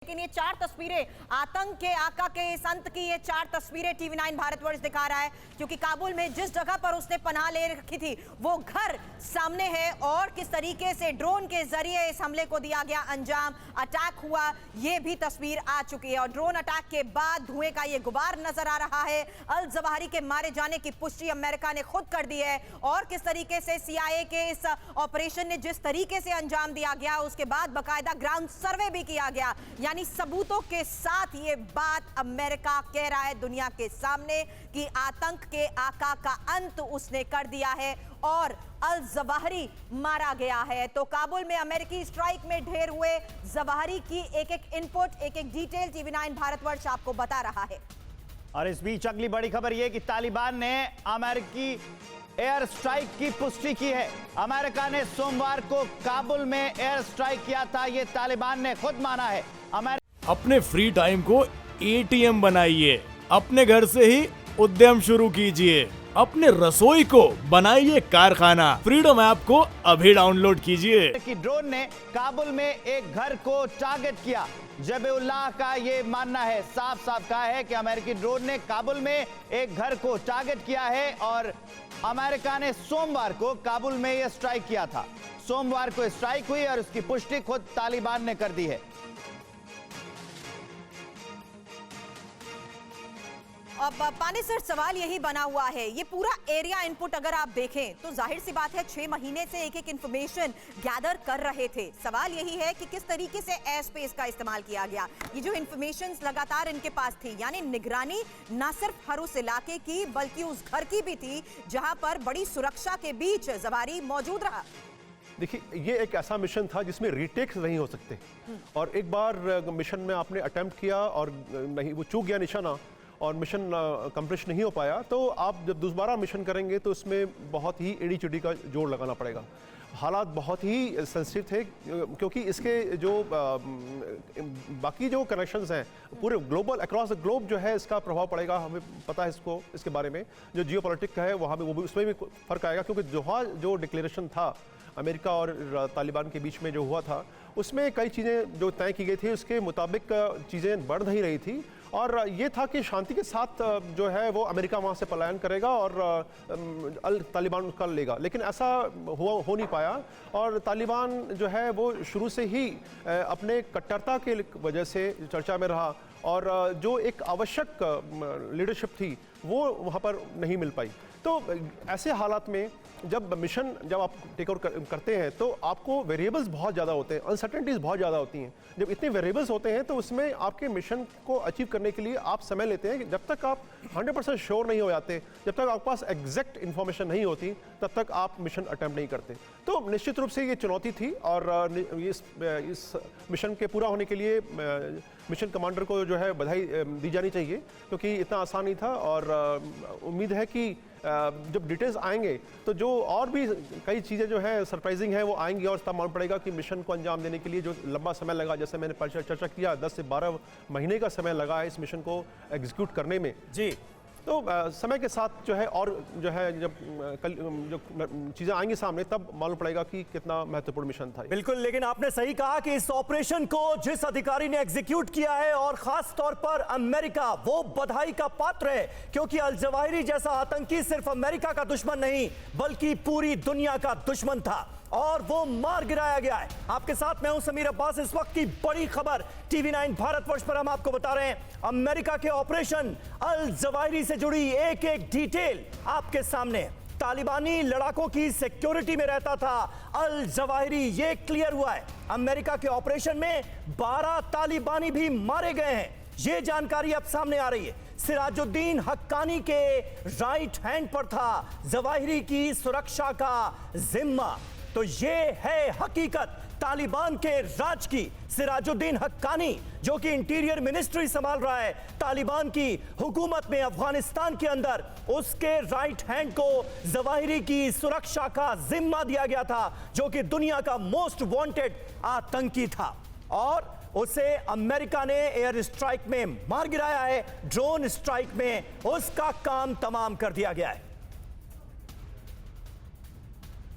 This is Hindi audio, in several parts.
लेकिन ये 4 तस्वीरें आतंक के आका के संत की, ये 4 तस्वीरें टीवी 9 भारतवर्ष दिखा रहा है, क्योंकि काबुल में जिस जगह पर उसने पनाह ले रखी थी वो घर सामने है और किस तरीके से ड्रोन के जरिए इस हमले को दिया गया अंजाम, अटैक हुआ, ये भी तस्वीर आ चुकी है। और ड्रोन अटैक के बाद धुएं का ये गुबार नजर आ रहा है। अल जवाहिरी के मारे जाने की पुष्टि अमेरिका ने खुद कर दी है और किस तरीके से CIA के इस ऑपरेशन ने जिस तरीके से अंजाम दिया गया, उसके बाद बाकायदा ग्राउंड सर्वे भी किया गया, यानी सबूतों के साथ ये बात अमेरिका कह रहा है दुनिया के सामने कि आतंक के आका का अंत उसने कर दिया है और अल जवाहिरी मारा गया है। तो काबुल में अमेरिकी स्ट्राइक में ढेर हुए जवाहिरी की एक एक इनपुट, एक एक डिटेल टीवी 9 भारतवर्ष आपको बता रहा है। और इस बीच अगली बड़ी खबर यह कि तालिबान ने अमेरिकी एयर स्ट्राइक की पुष्टि की है। अमेरिका ने सोमवार को काबुल में एयर स्ट्राइक किया था, यह तालिबान ने खुद माना है। अपने फ्री टाइम को ATM बनाइए, अपने घर से ही उद्यम शुरू कीजिए, अपने रसोई को बनाइए कारखाना। फ्रीडम ऐप को अभी डाउनलोड कीजिए। कि ड्रोन ने काबुल में एक घर को टारगेट किया, जबीउल्लाह का ये मानना है, साफ साफ कहा है कि अमेरिकी ड्रोन ने काबुल में एक घर को टारगेट किया है और अमेरिका ने सोमवार को काबुल में यह स्ट्राइक किया था। सोमवार को स्ट्राइक हुई और उसकी पुष्टि खुद तालिबान ने कर दी है। अब पानी सर, सवाल यही बना हुआ है, ये पूरा एरिया इनपुट अगर आप देखें तो जाहिर सी बात है 6 महीने से एक एक इंफॉर्मेशन गैदर कर रहे थे। सवाल यही है कि किस तरीके से एयर स्पेस का इस्तेमाल किया गया। ये जो इंफॉर्मेशन लगातार इनके पास थी, यानी निगरानी ना सिर्फ हर उस इलाके की बल्कि उस घर की भी थी जहां पर बड़ी सुरक्षा के बीच जवाहिरी मौजूद रहा। देखिए, ये एक ऐसा मिशन था जिसमें रीटेक्स नहीं हो सकते और एक बार मिशन में आपने अटेम्प्ट किया और नहीं, वो चूक गया निशाना और मिशन कंप्लीट नहीं हो पाया, तो आप जब दोबारा मिशन करेंगे तो इसमें बहुत ही एड़ी चिड़ी का जोड़ लगाना पड़ेगा। हालात बहुत ही सेंसिटिव थे क्योंकि इसके जो बाकी जो कनेक्शंस हैं पूरे ग्लोबल अक्रॉस द ग्लोब जो है इसका प्रभाव पड़ेगा। हमें पता है इसको, इसके बारे में जो जियोपॉलिटिक्स का है वहाँ में वो भी, उसमें भी फर्क आएगा क्योंकि जो डिक्लेरेशन था अमेरिका और तालिबान के बीच में जो हुआ था उसमें कई चीज़ें जो तय की गई थी उसके मुताबिक चीज़ें बढ़ नहीं रही थी और ये था कि शांति के साथ जो है वो अमेरिका वहाँ से पलायन करेगा और तालिबान उसका लेगा, लेकिन ऐसा हो नहीं पाया और तालिबान जो है वो शुरू से ही अपने कट्टरता के वजह से चर्चा में रहा और जो एक आवश्यक लीडरशिप थी वो वहाँ पर नहीं मिल पाई। तो ऐसे हालात में जब आप टेक ओवर करते हैं तो आपको वेरिएबल्स बहुत ज़्यादा होते हैं, अनसर्टेनिटीज़ बहुत ज़्यादा होती हैं। जब इतने वेरिएबल्स होते हैं तो उसमें आपके मिशन को अचीव करने के लिए आप समय लेते हैं। जब तक आप 100% श्योर नहीं हो जाते, जब तक आपके पास एग्जैक्ट इन्फॉर्मेशन नहीं होती, तब तक आप मिशन अटेम्प्ट नहीं करते। तो निश्चित रूप से ये चुनौती थी और इस मिशन के पूरा होने के लिए मिशन कमांडर को जो है बधाई दी जानी चाहिए क्योंकि इतना आसान नहीं था और उम्मीद है कि जब डिटेल्स आएंगे तो जो और भी कई चीज़ें जो है सरप्राइजिंग है वो आएंगी और तब मालूम पड़ेगा कि मिशन को अंजाम देने के लिए जो लंबा समय लगा, जैसे मैंने चर्चा किया 10 से 12 महीने का समय लगा है इस मिशन को एग्जीक्यूट करने में जी। तो समय के साथ जो है और जो है जब कल जो चीज़ें आएंगी सामने तब मालूम पड़ेगा कि कितना महत्वपूर्ण मिशन था। बिल्कुल, लेकिन आपने सही कहा कि इस ऑपरेशन को जिस अधिकारी ने एग्जीक्यूट किया है और खास तौर पर अमेरिका, वो बधाई का पात्र है क्योंकि अल जवाहिरी जैसा आतंकी सिर्फ अमेरिका का दुश्मन नहीं बल्कि पूरी दुनिया का दुश्मन था और वो मार गिराया गया है। आपके साथ मैं हूं समीर अब्बास। इस वक्त की बड़ी खबर टीवी 9 भारतवर्ष पर हम आपको बता रहे हैं। अमेरिका के ऑपरेशन अल जवाहिरी से जुड़ी एक एक डिटेल आपके सामने। तालिबानी लड़ाकों की सिक्योरिटी में रहता था अल जवाहिरी, ये क्लियर हुआ है। अमेरिका के ऑपरेशन में 12 तालिबानी भी मारे गए हैं, ये जानकारी अब सामने आ रही है। सिराजुद्दीन हक्कानी के राइट हैंड पर था जवाहिरी की सुरक्षा का जिम्मा। तो ये है हकीकत तालिबान के राज की। सिराजुद्दीन हक्कानी जो कि इंटीरियर मिनिस्ट्री संभाल रहा है तालिबान की हुकूमत में अफगानिस्तान के अंदर, उसके राइट हैंड को जवाहिरी की सुरक्षा का जिम्मा दिया गया था जो कि दुनिया का मोस्ट वांटेड आतंकी था और उसे अमेरिका ने एयर स्ट्राइक में मार गिराया है। ड्रोन स्ट्राइक में उसका काम तमाम कर दिया गया है।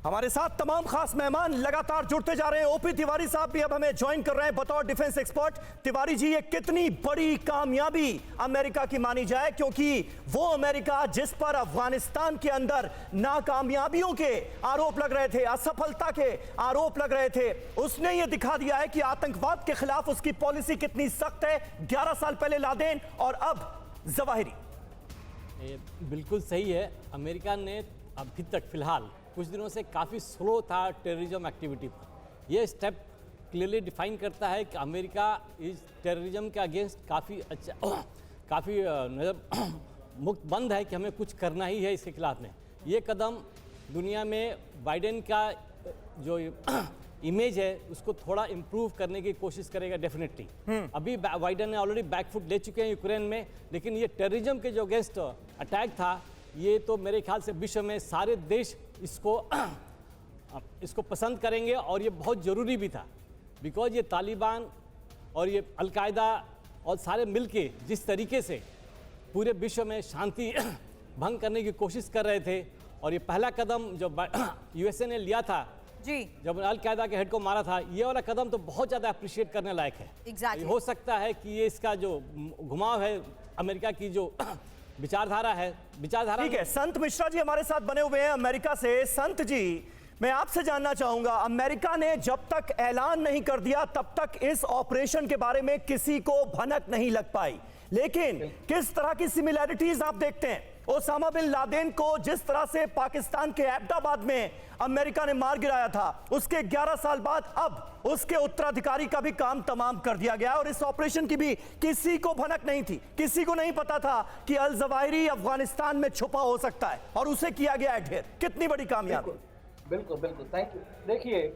हमारे साथ तमाम खास मेहमान लगातार जुड़ते जा रहे हैं। ओपी तिवारी साहब भी अब हमें ज्वाइन कर रहे हैं बतौर डिफेंस एक्सपर्ट। तिवारी जी, ये कितनी बड़ी कामयाबी अमेरिका की मानी जाए, क्योंकि वो अमेरिका जिस पर अफगानिस्तान के अंदर नाकामयाबियों के आरोप लग रहे थे, असफलता के आरोप लग रहे थे, उसने ये दिखा दिया है कि आतंकवाद के खिलाफ उसकी पॉलिसी कितनी सख्त है। 11 साल पहले लादेन और अब जवाहिरी। ये बिल्कुल सही है। अमेरिका ने अभी तक फिलहाल कुछ दिनों से काफ़ी स्लो था टेररिज्म एक्टिविटी पर। ये स्टेप क्लियरली डिफाइन करता है कि अमेरिका इस टेररिज्म के अगेंस्ट काफ़ी मुक्त बंद है कि हमें कुछ करना ही है इसके खिलाफ में। ये कदम दुनिया में बाइडेन का जो इमेज है उसको थोड़ा इम्प्रूव करने की कोशिश करेगा डेफिनेटली। अभी बाइडेन ने ऑलरेडी बैकफुट ले चुके हैं यूक्रेन में, लेकिन ये टेररिज्म के जो अगेंस्ट अटैक था, ये तो मेरे ख्याल से विश्व में सारे देश इसको पसंद करेंगे और ये बहुत ज़रूरी भी था। बिकॉज ये तालिबान और ये अलकायदा और सारे मिलके जिस तरीके से पूरे विश्व में शांति भंग करने की कोशिश कर रहे थे, और ये पहला कदम जो यूएसए ने लिया था जी, जब अलकायदा के हेड को मारा था, ये वाला कदम तो बहुत ज़्यादा अप्रिशिएट करने लायक है। Exactly. हो सकता है कि ये इसका जो घुमाव है अमेरिका की जो विचारधारा ठीक है, संत मिश्रा जी हमारे साथ बने हुए हैं अमेरिका से। संत जी, मैं आपसे जानना चाहूंगा, अमेरिका ने जब तक ऐलान नहीं कर दिया तब तक इस ऑपरेशन के बारे में किसी को भनक नहीं लग पाई, लेकिन किस तरह की सिमिलैरिटीज आप देखते हैं? ओसामा बिन लादेन को जिस तरह से पाकिस्तान के एबटाबाद में अमेरिका ने मार गिराया था, उसके 11 साल बाद अब उसके उत्तराधिकारी का भी काम तमाम कर दिया गया, और इस ऑपरेशन की भी किसी को भनक नहीं थी। किसी को नहीं पता था कि अल जवाहिरी अफगानिस्तान में छुपा हो सकता है, और उसे किया गया है ढेर। कितनी बड़ी कामयाबी। बिल्कुल बिल्कुल, थैंक यू। देखिए,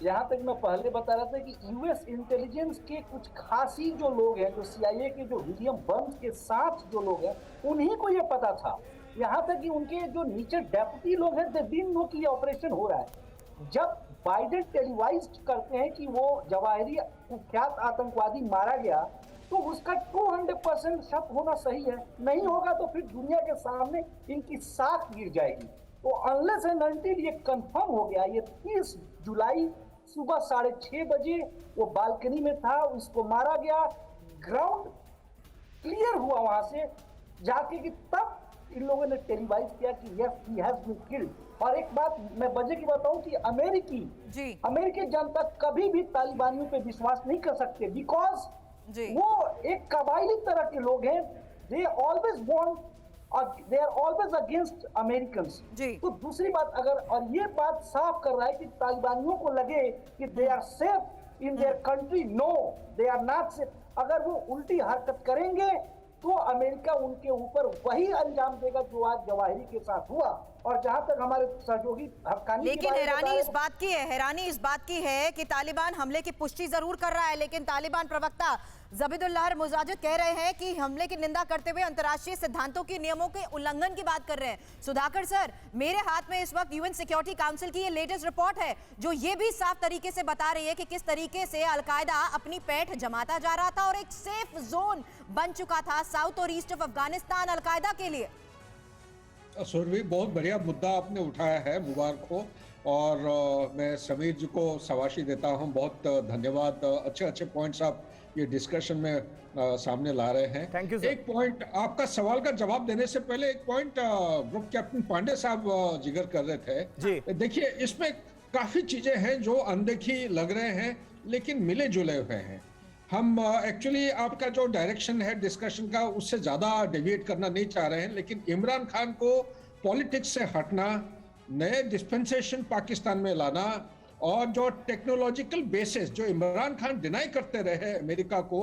यहाँ तक मैं पहले बता रहा था कि यूएस इंटेलिजेंस के कुछ खासी जो लोग हैं, जो सीआईए के जो विलियम बर्न्स के साथ जो लोग हैं, उन्हीं को ये पता था। यहाँ तक कि उनके जो नीचे डेप्यूटी लोग हैं, दे डिडंट नो कि ये ऑपरेशन हो रहा है। जब बाइडेन टेलीवाइज करते हैं कि वो जवाहिरी कुख्यात आतंकवादी मारा गया, तो उसका 200% शक होना सही है। नहीं होगा तो फिर दुनिया के सामने इनकी साख गिर जाएगी। तो अनलेस एंड अनटिल ये कंफर्म हो गया, ये 30 जुलाई सुबह 6:30 बजे वो बालकनी में था, उसको मारा गया, ग्राउंड क्लियर हुआ वहां से जाके कि तब इन लोगों ने टेलीवाइज किया कि yes he has been killed. और एक बात मैं वजह की बताऊं कि अमेरिकी जनता कभी भी तालिबानियों पे विश्वास नहीं कर सकते, बिकॉज वो एक कबायली तरह के लोग हैं। दे ऑलवेज वांट और they are always against Americans. तो दूसरी बात, अगर और ये बात साफ कर रहा है कि तालिबानियों को लगे कि they are safe in their country, no they are not safe. अगर वो उल्टी हरकत करेंगे तो अमेरिका उनके ऊपर वही अंजाम देगा जो आज जवाहिरी के साथ हुआ। और जहां तक हमारे सहयोगी हक्कानी, लेकिन हैरानी इस बात की है कि तालिबान हमले की पुष्टि जरूर कर रहा है, लेकिन तालिबान प्रवक्ता ज़बीहुल्लाह मुजाहिद कह रहे हैं कि हमले की निंदा करते हुए अंतर्राष्ट्रीय सिद्धांतों के नियमों के उल्लंघन की बात कर रहे हैं। सुधाकर सर, मेरे हाथ में इस वक्त यूएन सिक्योरिटी काउंसिल की ये लेटेस्ट रिपोर्ट है, जो ये भी साफ तरीके से बता रही है कि किस तरीके से अलकायदा अपनी पैठ जमाता जा रहा था और एक सेफ जोन बन चुका था साउथ और ईस्ट ऑफ अफगानिस्तान अलकायदा के लिए। सुरभि, बहुत बढ़िया मुद्दा आपने उठाया है, मुबारक हो। और मैं समीर जी को शाबाशी देता हूं, बहुत धन्यवाद। अच्छे पॉइंट्स आप ये डिस्कशन में सामने ला रहे हैं। Thank you sir. एक पॉइंट, आपका सवाल का जवाब देने से पहले एक पॉइंट ग्रुप कैप्टन पांडे साहब जिक्र कर रहे थे जी। देखिए, इसमें काफी चीजें हैं जो अनदेखी लग रहे हैं, लेकिन मिले जुले हुए हैं। हम एक्चुअली आपका जो डायरेक्शन है डिस्कशन का, उससे ज्यादा डेविएट करना नहीं चाह रहे हैं, लेकिन इमरान खान को पॉलिटिक्स से हटना, नए डिस्पेंसेशन पाकिस्तान में लाना, और जो टेक्नोलॉजिकल बेसिस जो इमरान खान डिनाई करते रहे अमेरिका को,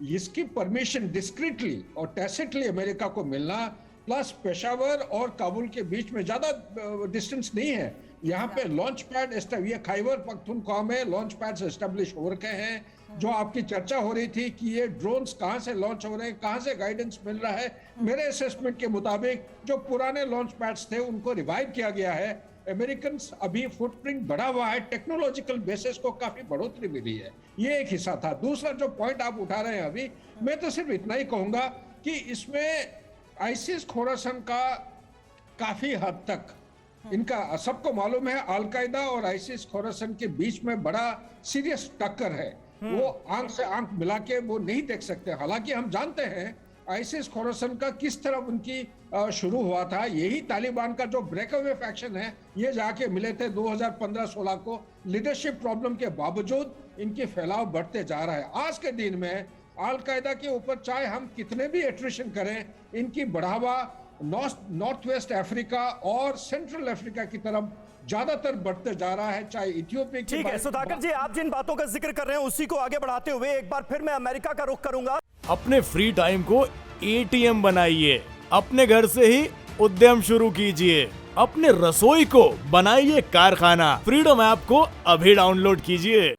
इसकी परमिशन डिस्क्रीटली और टैसिटली अमेरिका को मिलना, प्लस पेशावर और काबुल के बीच में ज्यादा डिस्टेंस नहीं है। यहाँ पे लॉन्च पैड, ये खैबर पख्तूनख्वा में लॉन्च पैड्स एस्टेब्लिश हो रखे हैं। जो आपकी चर्चा हो रही थी कि ये ड्रोन्स कहाँ से लॉन्च हो रहे हैं, कहाँ से गाइडेंस मिल रहा है, मेरे असेसमेंट के मुताबिक जो पुराने लॉन्च पैड्स थे उनको रिवाइव किया गया है। अमेरिकन अभी फुटप्रिंट बढ़ा हुआ है, टेक्नोलॉजिकल बेसिस को काफी बढ़ोतरी मिली है। ये एक हिस्सा था। दूसरा जो पॉइंट आप उठा रहे हैं अभी, मैं तो सिर्फ इतना ही कहूंगा कि इसमें आईसिस खोरासन का काफी हद तक इनका सबको मालूम है अल-कायदा और आईसिस खोरासन के बीच में बड़ा सीरियस टक्कर है। वो आंख से आंख मिला के वो नहीं देख सकते। हालांकि हम जानते हैं आईसिस खोरासन का किस तरह उनकी शुरू हुआ था। यही तालिबान का जो ब्रेकअवे फैक्शन है, ये जाके मिले थे 2015-16 को। लीडरशिप प्रॉब्लम के बावजूद इनकी फैलाव बढ़ते जा रहा है। आज के दिन में अल-कायदा के ऊपर चाहे हम कितने भी एट्रिशन करें, इनकी बढ़ावा नॉर्थ वेस्ट अफ्रीका और सेंट्रल अफ्रीका की तरफ ज्यादातर बढ़ते जा रहा है। चाहे इथियोपिया की ठीक है सुधाकर जी, आप जिन बातों का जिक्र कर रहे हैं उसी को आगे बढ़ाते हुए एक बार फिर मैं अमेरिका का रुख करूंगा। अपने फ्री टाइम को एटीएम बनाइए, अपने घर से ही उद्यम शुरू कीजिए, अपने रसोई को बनाइए कारखाना। फ्रीडम ऐप को अभी डाउनलोड कीजिए।